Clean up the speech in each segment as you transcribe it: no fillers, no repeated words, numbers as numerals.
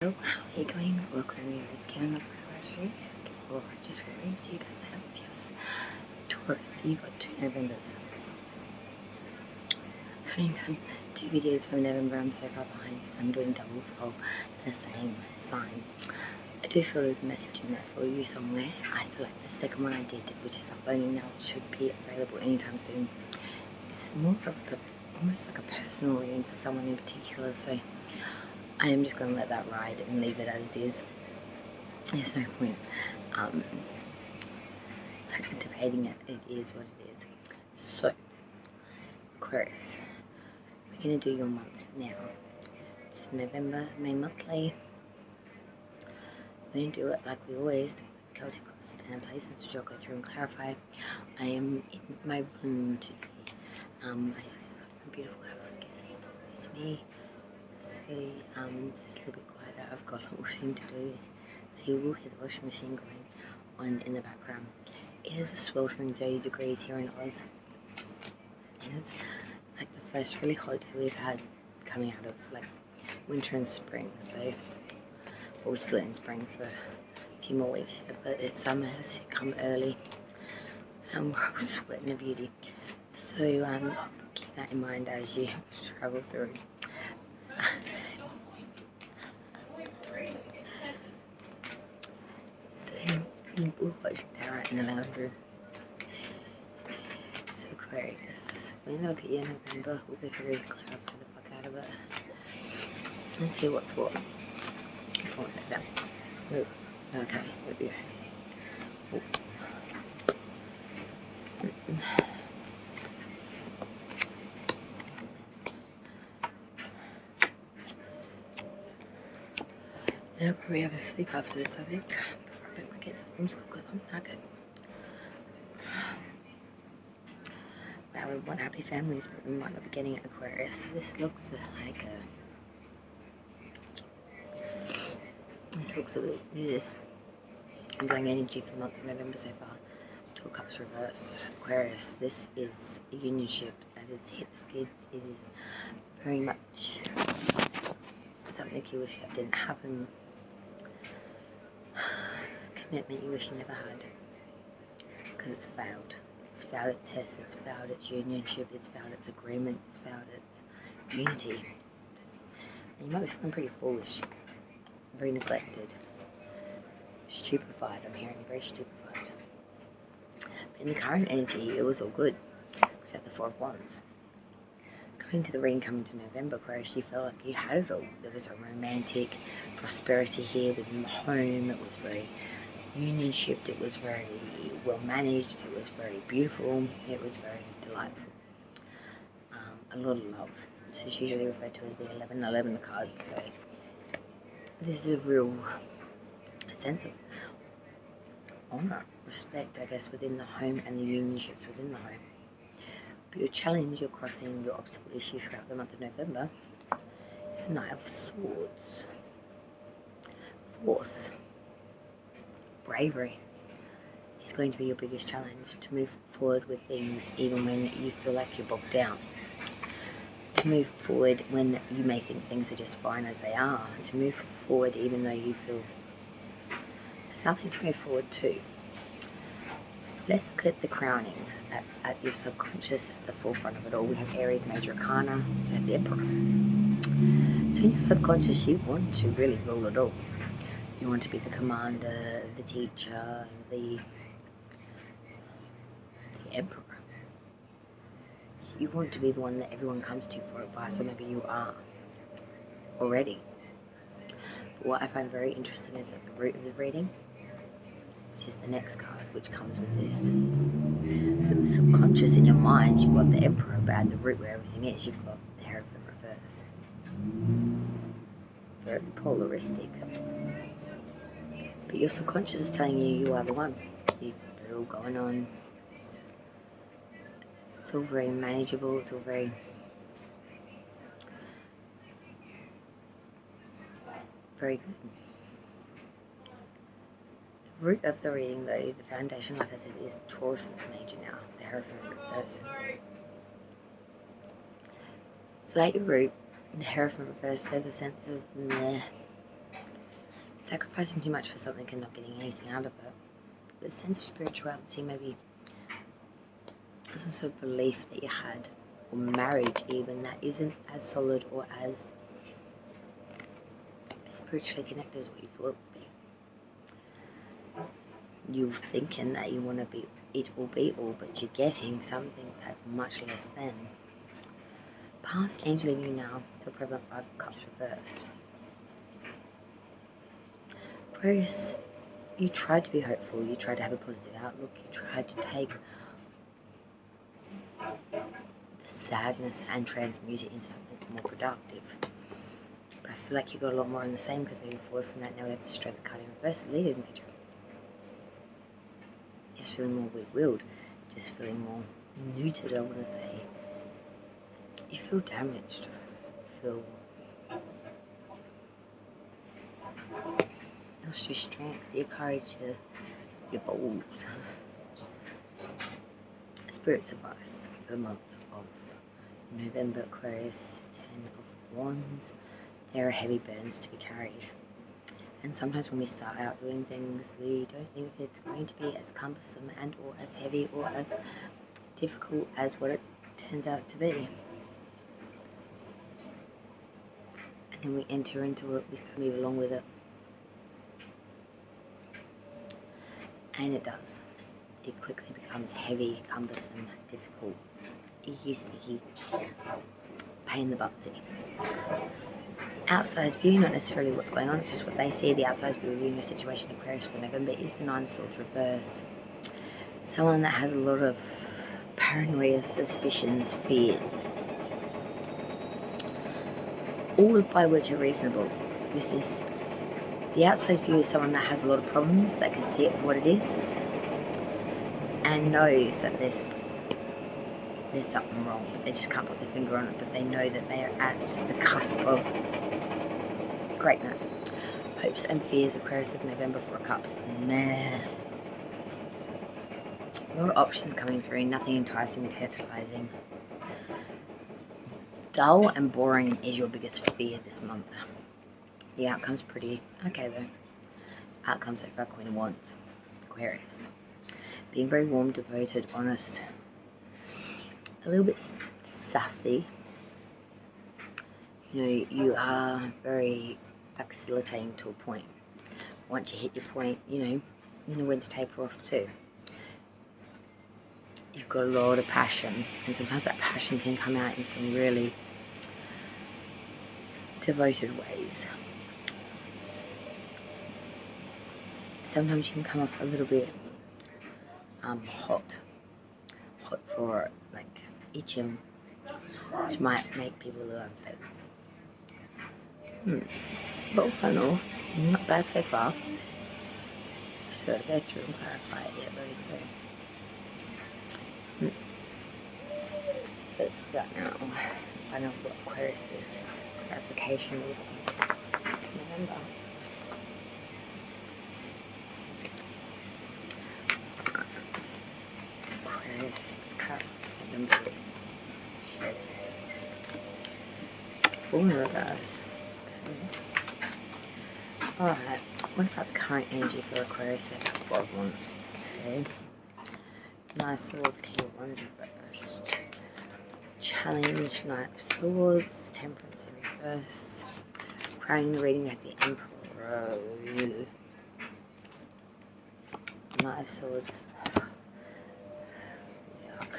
Hello, how are you going? Welcome here. It's Karen of Aquarius Reads. Or just reads. You guys have viewers. Taurus, you got 2 Novembers. Having done 2 videos from November, I'm so far behind. I'm doing doubles of the same sign. I do feel there's a message in there for you somewhere. I feel like the second one I did, which is uploading now, should be available anytime soon. It's more of almost like a personal reading for someone in particular, so I am just going to let that ride and leave it as it is. There's no point debating it. It is what it is. So, Aquarius, we're going to do your month now. It's November, May monthly. We're going to do it like we always do. Celtic stand placements, which I'll go through and clarify. I am in my room today. I just have my beautiful house guest. It's me. So it's a little bit quieter. I've got washing to do, so you will hear the washing machine going on in the background. It is a sweltering 30 degrees here in Oz, and it's like the first really hot day we've had coming out of like winter and spring. So we're still in spring for a few more weeks, but it's summer has come early, and we're all sweating a beauty. So keep that in mind as you travel through. So we're watching Tara in the lounge room. So Aquarius, we're gonna look at your November. We'll go through and clarify the fuck out of it. Let's see what's what. Oh, no, no. Okay, with you. Oh. I'll probably have a sleep after this, I think, before I pick my kids up from school, because I'm not good. Well, we want happy families, but we might not be getting an Aquarius. So this looks like this looks a bit drawing energy for the month of November so far. 2 of Cups reverse. Aquarius, this is a unionship that has hit the skids. It is very much something you wish that didn't happen. Commitment you wish you never had, because it's failed. It's failed its test, it's failed its unionship, it's failed its agreement, it's failed its unity. And you might be feeling pretty foolish, very neglected, stupefied. I'm hearing very stupefied. But in the current energy, it was all good. Because you have the 4 of Wands. Coming to the ring, coming to November, Aquarius, you felt like you had it all. There was a romantic prosperity here within the home. It was very unionship, it was very well managed, it was very beautiful, it was very delightful. A lot of love. This is usually referred to as the 11 card, so this is a real sense of honour, respect, I guess, within the home and the unionships within the home. But your challenge, you're crossing your obstacle issue throughout the month of November, is the Knight of Swords. Force. Bravery is going to be your biggest challenge, to move forward with things even when you feel like you're bogged down. To move forward when you may think things are just fine as they are. To move forward even though you feel there's nothing to move forward to. Let's look at the crowning. That's at your subconscious, at the forefront of it all. We have Aries Major Arcana, we have the Emperor. So in your subconscious, you want to really rule it all. You want to be the commander, the teacher, the emperor. You want to be the one that everyone comes to for advice, or maybe you are already. But what I find very interesting is at the root of the reading, which is the next card, which comes with this. So the subconscious in your mind, you've got the Emperor, but at the root where everything is, you've got the Hierophant reverse. Very polaristic. But your subconscious is telling you you are the one. You've got it all going on. It's all very manageable. It's all very good. The root of the reading, though, the foundation, like I said, is Taurus' major now. The Hierophant reverse. So at your root, the Hierophant reverse has a sense of meh. sacrificing too much for something and not getting anything out of it. The sense of spirituality, maybe some sort of belief that you had, or marriage even, that isn't as solid or as spiritually connected as what you thought it would be. You're thinking that you want to be it or be all, but you're getting something that's much less than. Past angeling you now to prevalent 5 of Cups reversed. Aquarius, you tried to be hopeful, you tried to have a positive outlook, you tried to take the sadness and transmute it into something more productive. But I feel like you got a lot more in the same, because moving forward from that, now we have the Strength card in reverse, the Leader's Major. Just feeling more weak-willed, just feeling more neutered, I want to say. You feel damaged, you feel lost your strength, your courage, your balls. Spirit's advice for the month of November, Aquarius, 10 of Wands. There are heavy burdens to be carried. And sometimes when we start out doing things, we don't think it's going to be as cumbersome and or as heavy or as difficult as what it turns out to be. And then we enter into it, we start to move along with it. And it does. It quickly becomes heavy, cumbersome, difficult, icky, sticky, pain in the butt-see. Outside's view, not necessarily what's going on, it's just what they see. The outside's view of you in a situation, Aquarius, for November is the 9 of Swords reverse. Someone that has a lot of paranoia, suspicions, fears. All by which are reasonable. This is, the outside's view is someone that has a lot of problems, that can see it for what it is, and knows that there's something wrong, but they just can't put their finger on it, but they know that they are at the cusp of greatness. Hopes and fears, Aquarius is November, 4 of Cups. Man. A lot of options coming through, nothing enticing, tantalizing. Dull and boring is your biggest fear this month. The outcome's pretty okay though. Outcome so far, Queen of Wands, Aquarius. Being very warm, devoted, honest, a little bit sassy. You know, you are very facilitating to a point. Once you hit your point, you know when to taper off too. You've got a lot of passion, and sometimes that passion can come out in some really devoted ways. Sometimes you can come off a little bit hot for like itching, which might make people a little unsafe. But all in all, not bad so far. So go through and clarify it yet very soon. So let's do that now. I know what Aquarius is. Clarification with November. Aquarius cards, November. Full in reverse. Alright, what about the current energy for Aquarius? We have 4 of Wands. Okay. Knight of Swords, King of Wands reversed. Challenge, Knight of Swords, Temperance in reverse. Crowning the reading at the Emperor. Knight of Swords. Yuck.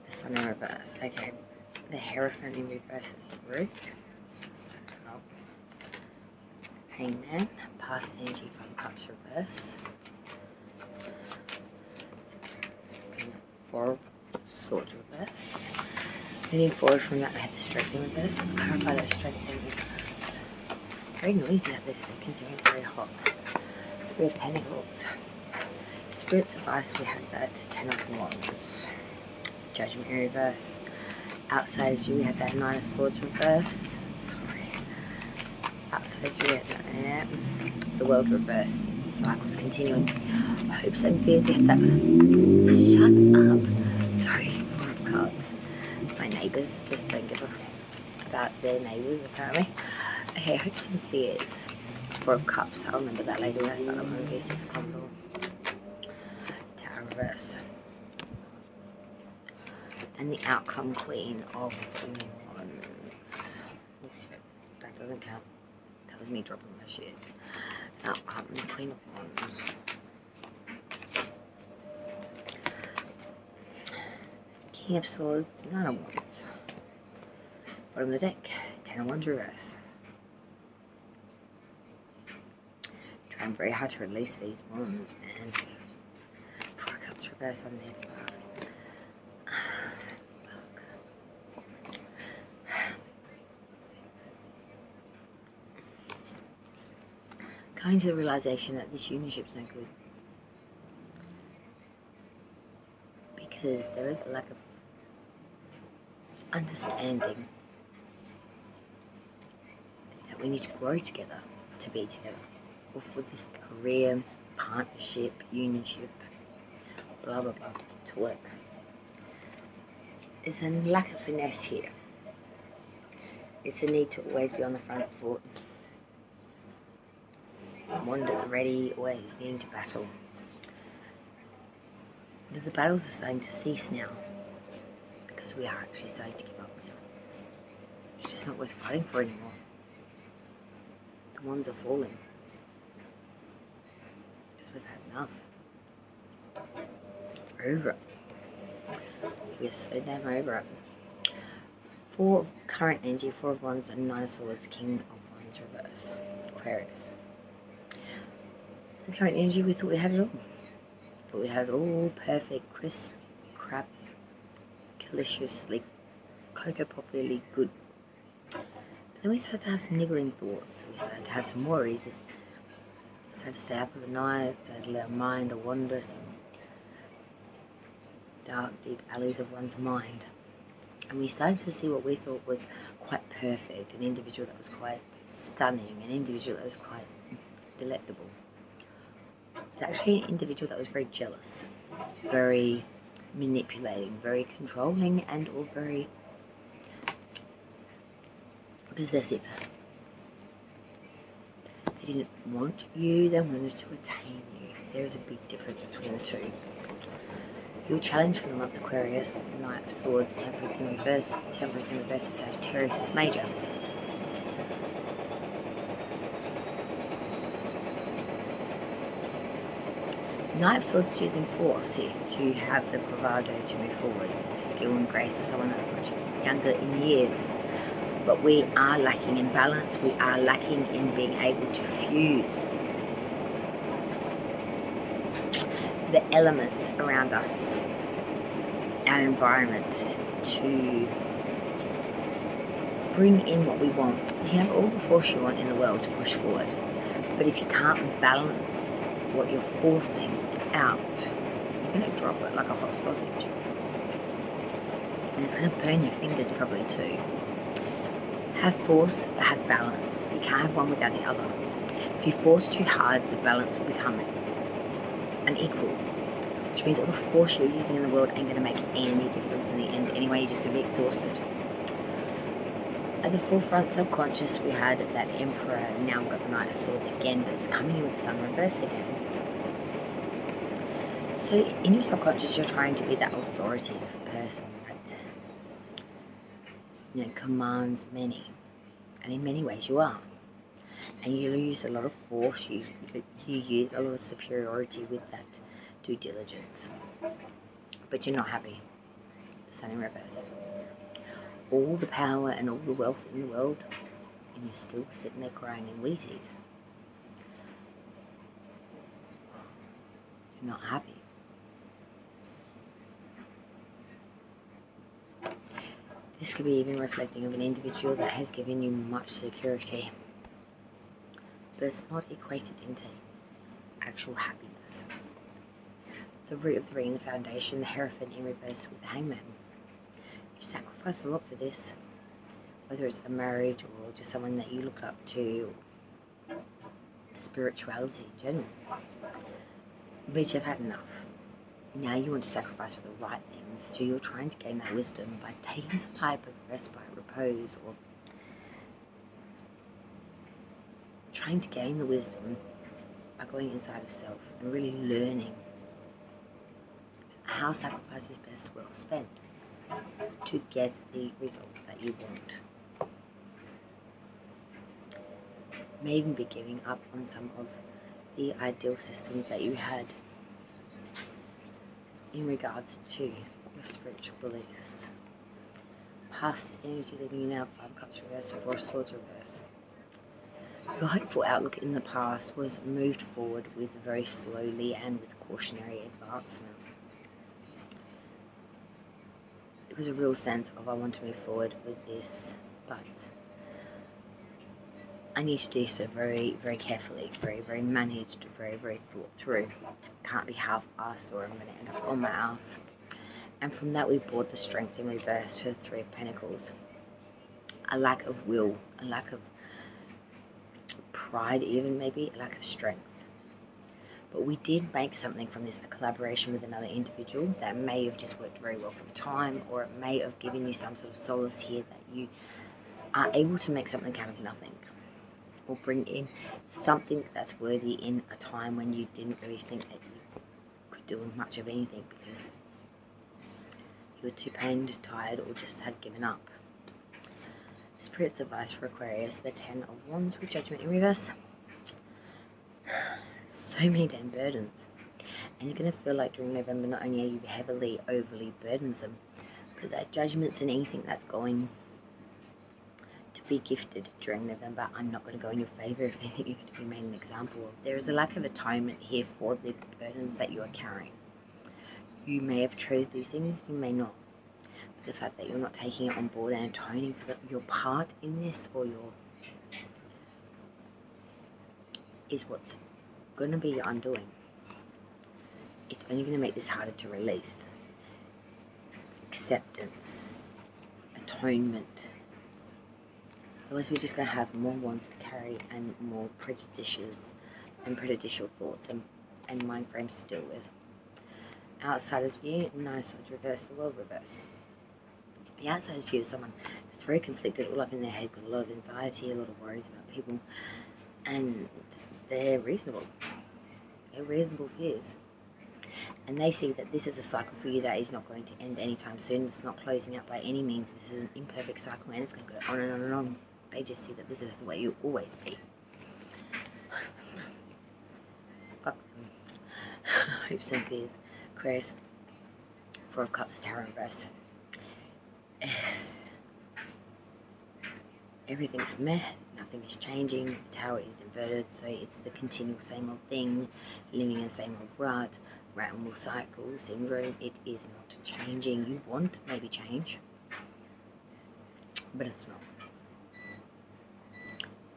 The Sun in reverse. Okay. The Hierophant in reverse is the Rook. Hangman, past energy from Cups reverse. 4 of Swords reverse. Moving forward from that, we have the Strength in reverse. Let's clarify that Strength in reverse. Very noisy out this, considering it's very hot. 3 of Pentacles. Spirit's advice, we have that 10 of Wands. Judgment in reverse. Outsider's view, we have that 9 of Swords reverse. Outside view, the World reverse. Cycles continuing. Hopes and fears, we have that. Shut up. Sorry, 4 of Cups. My neighbours just don't give a about their neighbours apparently. Okay, hopes and fears. Four of Cups. I remember that lady when I started on V6 Condor. Tower reverse. And the outcome Queen of Wands. Oh shit, that doesn't count. That was me dropping my shit. Outcome, the Queen of Wands. King of Swords, Nine of Wands. Bottom of the deck, Ten of Wands reverse. Trying very hard to release these wands, man. Four of Cups reverse underneath that. Coming to the realization that this unionship's no good. Because there is a lack of understanding that we need to grow together to be together. Or for this career, partnership, unionship, blah blah blah, to work. There's a lack of finesse here. It's a need to always be on the front foot. Wonder ready, always needing to battle. But the battles are starting to cease now. Because we are actually starting to give up. It's just not worth fighting for anymore. The wands are falling. Because we've had enough. We're over it. We're so damn over it. Four of current energy, Four of Wands and Nine of Swords, King of Wands reverse. Aquarius. The current energy, we thought we had it all. Thought we had it all perfect, crisp, crap, deliciously, cocoa popularly good. But then we started to have some niggling thoughts. We started to have some worries. We started to stay up overnight, started to let our mind wander some dark, deep alleys of one's mind. And we started to see what we thought was quite perfect, an individual that was quite stunning, an individual that was quite delectable. It's actually an individual that was very jealous, very manipulating, very controlling, and or very possessive. They didn't want you, they wanted to attain you. There is a big difference between the two. Your challenge for the month, Aquarius, Knight of Swords, Temperance in reverse. Temperance in reverse, Sagittarius is major. Knight of Swords is using force here to have the bravado to move forward, the skill and grace of someone that's much younger in years. But we are lacking in balance, we are lacking in being able to fuse the elements around us, our environment, to bring in what we want. You have all the force you want in the world to push forward, but if you can't balance what you're forcing out, you're going to drop it like a hot sausage. And it's going to burn your fingers probably too. Have force, but have balance. You can't have one without the other. If you force too hard, the balance will become unequal, which means all the force you're using in the world ain't going to make any difference in the end anyway. You're just going to be exhausted. At the forefront subconscious, we had that Emperor, and now we've got the Knight of Swords again, but it's coming in with the Sun reversed again. So in your subconscious, you're trying to be that authoritative person that, you know, commands many, and in many ways you are. And you use a lot of force, you use a lot of superiority with that due diligence. But you're not happy. The Sun in reverse. All the power and all the wealth in the world, and you're still sitting there crying in Wheaties. You're not happy. This could be even reflecting of an individual that has given you much security, but it's not equated into actual happiness. The root of the ring, the foundation, the Hierophant in reverse with the Hangman. You've sacrificed a lot for this, whether it's a marriage or just someone that you look up to, spirituality in general. But you've had enough. Now you want to sacrifice for the right things, so you're trying to gain that wisdom by taking some type of respite, repose, or trying to gain the wisdom by going inside of self and really learning how sacrifice is best well spent to get the result that you want. May even be giving up on some of the ideal systems that you had in regards to your spiritual beliefs. Past energy leading you now, 5 Cups reverse, 4 Swords reverse. Your hopeful outlook in the past was moved forward with very slowly and with cautionary advancement. It was a real sense of, I want to move forward with this, but I need to do so very, very carefully, very, very managed, very, very thought through. Can't be half-assed or I'm going to end up on my ass. And from that we brought the Strength in reverse to the 3 of Pentacles. A lack of will, a lack of pride even, maybe a lack of strength. But we did make something from this, a collaboration with another individual that may have just worked very well for the time, or it may have given you some sort of solace here that you are able to make something out of nothing, or bring in something that's worthy in a time when you didn't really think that you could do much of anything because you were too pained, tired, or just had given up. Spirit's advice for Aquarius, the 10 of Wands with Judgment in reverse. So many damn burdens. And you're going to feel like during November, not only are you heavily, overly burdensome, but that judgments and anything that's going to be gifted during November are not going to go in your favour. If anything, you're going to be made an example of. There is a lack of atonement here for the burdens that you are carrying. You may have chose these things, you may not. But the fact that you're not taking it on board and atoning for your part in this, or your, is what's going to be your undoing. It's only going to make this harder to release. Acceptance, atonement. Otherwise we're just going to have more wands to carry and more prejudicial thoughts and mind frames to deal with. Outsider's view, 9 Swords reverse, the World reverse. The outsider's view is someone that's very conflicted, all up in their head, got a lot of anxiety, a lot of worries about people, and they're reasonable. They're reasonable fears. And they see that this is a cycle for you that is not going to end anytime soon. It's not closing out by any means. This is an imperfect cycle and it's going to go on and on and on. They just see that this is the way you'll always be. Fuck them. Hopes and fears. Aquarius, 4 of Cups, Tower reverse. Everything's meh, nothing is changing, the Tower is inverted, so it's the continual same old thing, living in the same old rut, round cycle syndrome. It is not changing. You want maybe change, but it's not.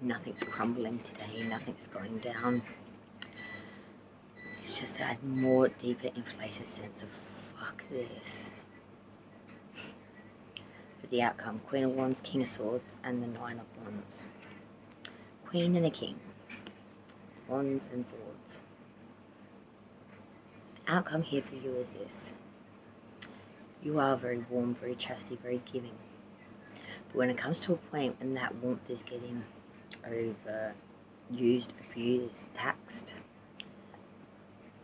Nothing's crumbling today, nothing's going down. It's just a more deeper inflated sense of fuck this. But the outcome, Queen of Wands, King of Swords, and the 9 of Wands. Queen and a King. Wands and Swords. The outcome here for you is this. You are very warm, very trusty, very giving. But when it comes to a point when that warmth is getting overused, abused, taxed,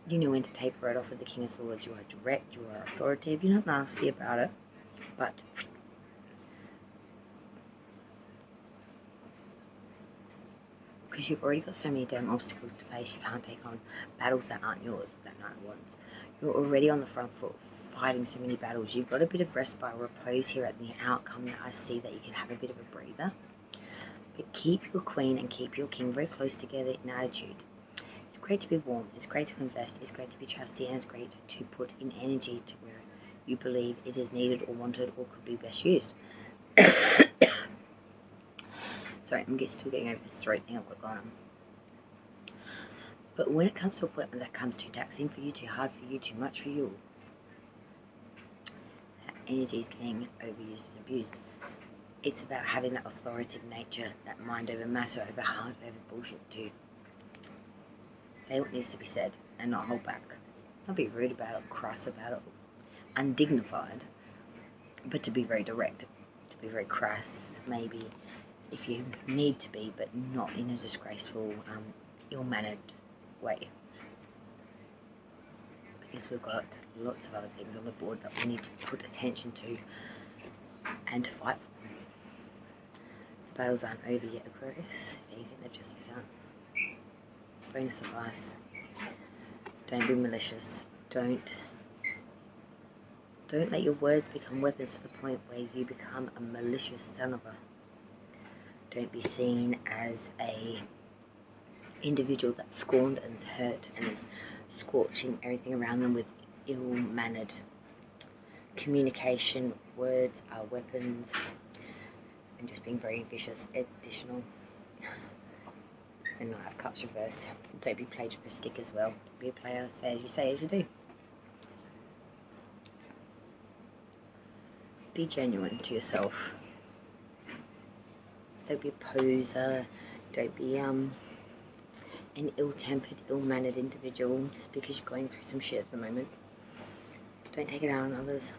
you know when to taper it off with the King of Swords. You are direct, you are authoritative, you're not nasty about it, but because you've already got so many damn obstacles to face, you can't take on battles that aren't yours with that 9 of Wands. You're already on the front foot fighting so many battles. You've got a bit of rest by repose here at the outcome that I see that you can have a bit of a breather. But keep your Queen and keep your King very close together in attitude. It's great to be warm, it's great to invest, it's great to be trusty, and it's great to put in energy to where you believe it is needed or wanted or could be best used. Sorry, I'm still getting over this throat thing I've got going on. But when it comes to a point that comes too taxing for you, too hard for you, too much for you, that energy is getting overused and abused. It's about having that authoritative nature, that mind over matter, over heart, over bullshit, to say what needs to be said and not hold back. Not be rude about it, crass about it, undignified, but to be very direct, to be very crass, maybe if you need to be, but not in a disgraceful, ill-mannered way. Because we've got lots of other things on the board that we need to put attention to and to fight for. The battles aren't over yet, Aquarius. If anything, they've just begun. Bonus advice: don't be malicious. Don't let your words become weapons to the point where you become a malicious son of a. Don't be seen as a individual that's scorned and hurt and is scorching everything around them with ill-mannered communication. Words are weapons, and just being very vicious. Additional. And Knight of Cups reverse. Don't be plagiaristic as well. Don't be a player. Say as you do. Be genuine to yourself. Don't be a poser. Don't be an ill-tempered, ill-mannered individual just because you're going through some shit at the moment. Don't take it out on others.